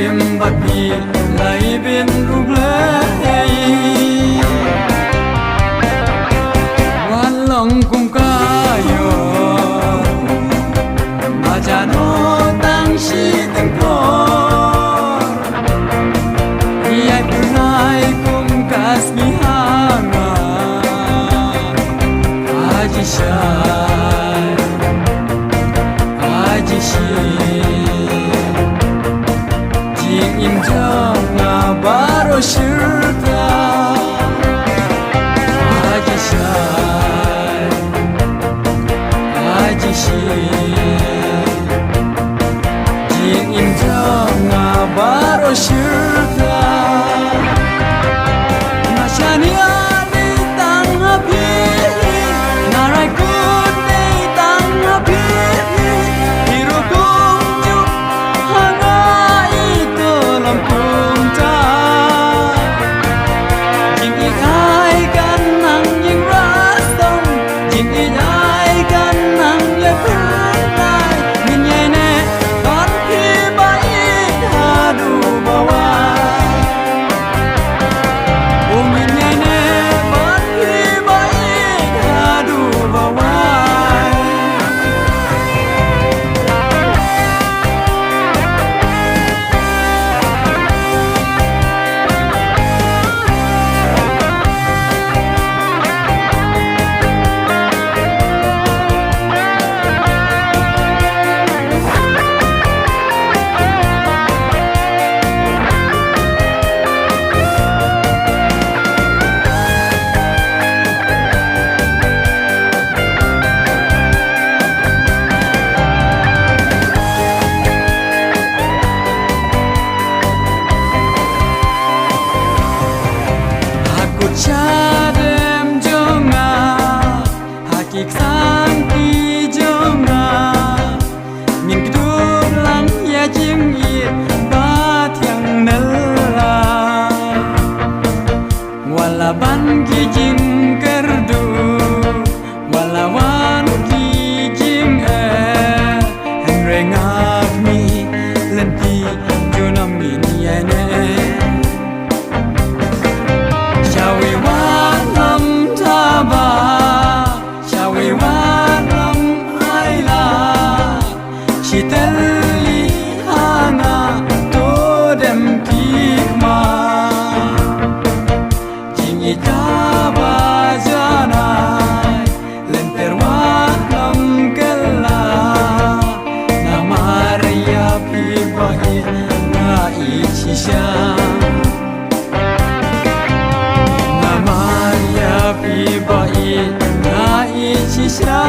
tim bak bi lai bin uk lei wan long kum ka yo ma ja no tang shi teng ko ai punai kum kas mi hanga aji shai aji shi im jang na baro shirta aji shai aji shi jing im jang na baro shirta na shani ani tang happy na rai kun nei tang happy Chadem jonga hakik sang ki jonga min kdur lang ya jing yi ba thiang nalla wala ban ki jing kerdu wala wan ki jing hen rengak mi len pi jonam min ya ne Shall we walk taba? Shall we walk aila? Shitali hana to dem kikma. Jingi taba janai lenter walk kella. Na Maria pibai na ichisha. Pi ba i na i chi sha